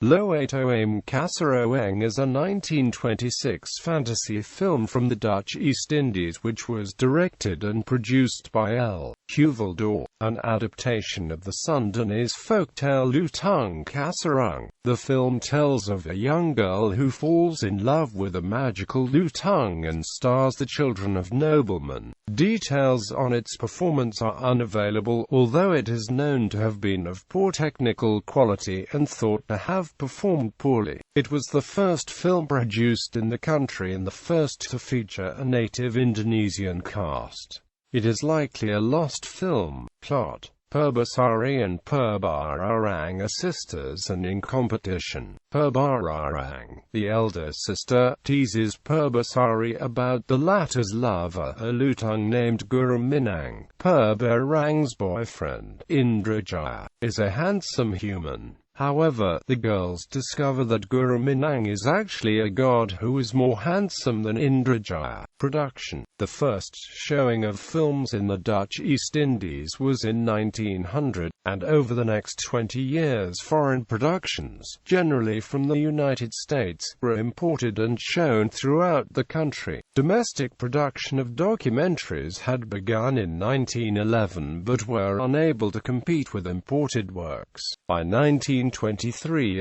Loetoeng Kasaroeng is a 1926 fantasy film from the Dutch East Indies which was directed and produced by L.Heuveldorp, an adaptation of the Sundanese folktale Lutung Kasarung. The film tells of a young girl who falls in love with a magical Lutung and stars the children of noblemen. Details on its performance are unavailable, although it is known to have been of poor technical quality and thought to have performed poorly. It was the first film produced in the country and the first to feature a native Indonesian cast. It is likely a lost film. Plot: Purbasari and Purbararang are sisters and in competition. Purbararang, the elder sister, teases Purbasari about the latter's lover, a Lutung named Guru Minang. Purbararang's boyfriend, Indrajaya, is a handsome human. However, the girls discover that Guru Minang is actually a god who is more handsome than Indrajaya. Production: the first showing of films in the Dutch East Indies was in 1900, and over the next 20 years foreign productions, generally from the United States, were imported and shown throughout the country. Domestic production of documentaries had begun in 1911 but were unable to compete with imported works. By 1923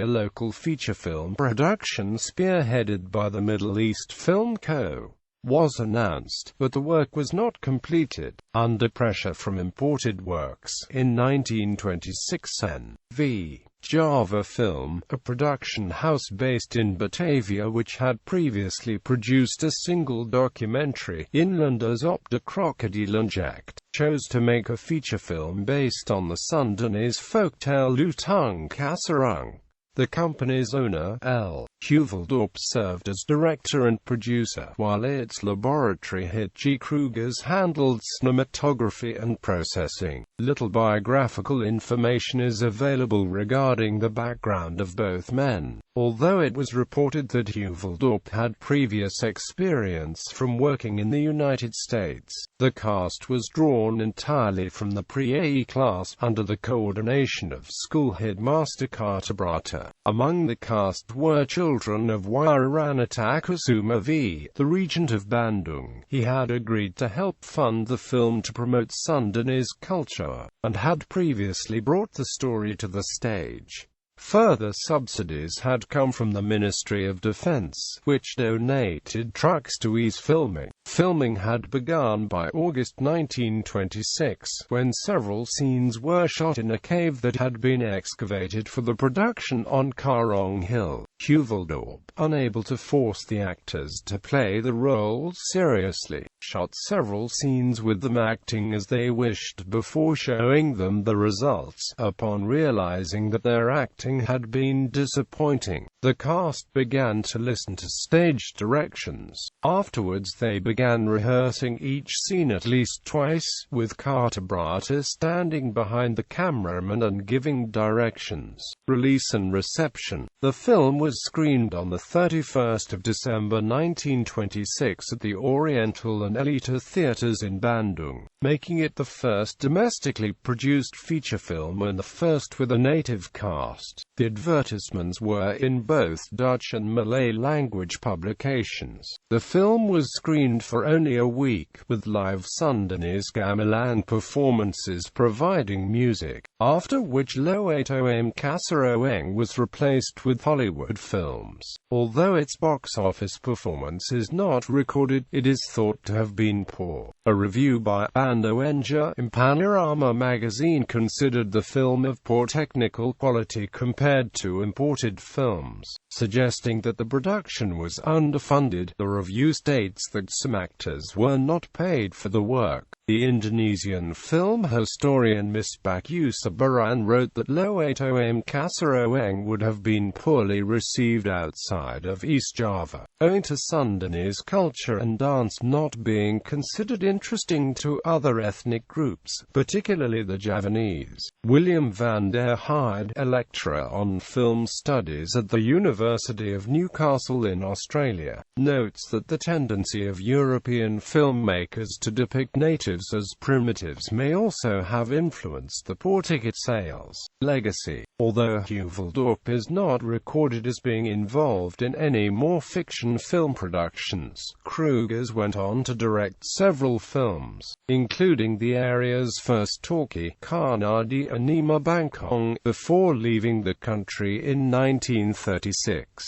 a local feature film production spearheaded by the Middle East Film Co. was announced, but the work was not completed. Under pressure from imported works, in 1926 N.V. Java Film, a production house based in Batavia which had previously produced a single documentary, Inlanders op de Krokodillenjagd, chose to make a feature film based on the Sundanese folktale Lutung Kasarung. The company's owner, L.Heuveldorp, served as director and producer, while its laboratory hit G. Krugers handled cinematography and processing. Little biographical information is available regarding the background of both men, although it was reported that Heuveldorp had previous experience from working in the United States. The cast was drawn entirely from the pre-AE class, under the coordination of school headmaster Carter Brata. Among the cast were children of Wiranata Kusuma V, the regent of Bandung. He had agreed to help fund the film to promote Sundanese culture, and had previously brought the story to the stage. Further subsidies had come from the Ministry of Defense, which donated trucks to ease filming. Filming had begun by August 1926, when several scenes were shot in a cave that had been excavated for the production on Karong Hill. Heuveldorp, unable to force the actors to play the roles seriously, shot several scenes with them acting as they wished before showing them the results. Upon realizing that their acting had been disappointing, the cast began to listen to stage directions. Afterwards they began rehearsing each scene at least twice, with Carter Brata standing behind the cameraman and giving directions. Release and reception: the film was screened on the 31st of December 1926 at the Oriental and Elita theaters in Bandung, making it the first domestically produced feature film and the first with a native cast. The advertisements were in both Dutch and Malay language publications. The film was screened for only a week, with live Sundanese gamelan performances providing music, after which Loetoeng Kasaroeng was replaced with Hollywood films. Although its box office performance is not recorded, it is thought to have been poor. A review by Andoenja in Panorama magazine considered the film of poor technical quality compared to imported films, suggesting that the production was underfunded. The review states that some actors were not paid for the work. The Indonesian film historian Misbah Sabaran wrote that Loetoeng Kasaroeng would have been poorly received outside of East Java, owing to Sundanese culture and dance not being considered interesting to other ethnic groups, particularly the Javanese. William van der Heide, a lecturer on film studies at the University of Newcastle in Australia, notes that the tendency of European filmmakers to depict native primitives, as primitives may also have influenced the por-ticket sales legacy. Although Heuveldorp is not recorded as being involved in any more fiction film productions, Krugers went on to direct several films, including the area's first talkie, Karnadi Anima Bangkong, before leaving the country in 1936.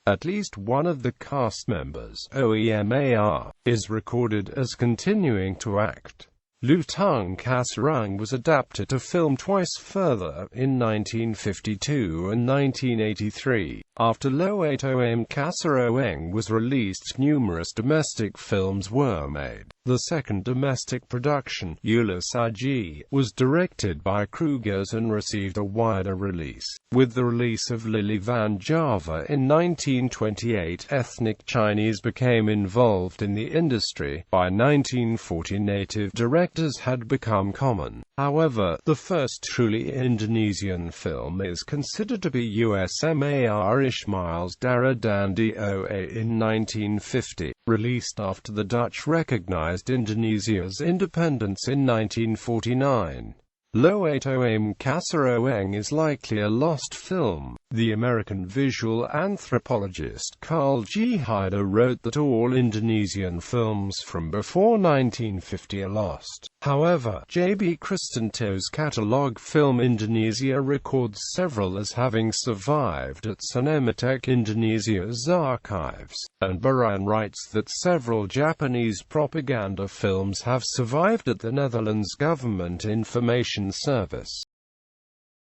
At least one of the cast members, OEMAR, is recorded as continuing to act. Loetoeng Kasaroeng was adapted to film twice further, in 1952 and 1983. After Loetoeng Kasaroeng was released, numerous domestic films were made. The second domestic production, Ulasagi, was directed by Krugers and received a wider release. With the release of Lily Van Java in 1928, ethnic Chinese became involved in the industry. By 1940, native directors had become common. However, the first truly Indonesian film is considered to be USMAR Ismail's Darah Dandi Oa in 1950, released after the Dutch recognized Indonesia's independence in 1949. Loetoeng Kasaroeng is likely a lost film. The American visual anthropologist Carl G. Hyder wrote that all Indonesian films from before 1950 are lost. However, J.B. Kristanto's catalogue Film Indonesia records several as having survived at Cinematheque Indonesia's archives, and Baran writes that several Japanese propaganda films have survived at the Netherlands Government Information Service.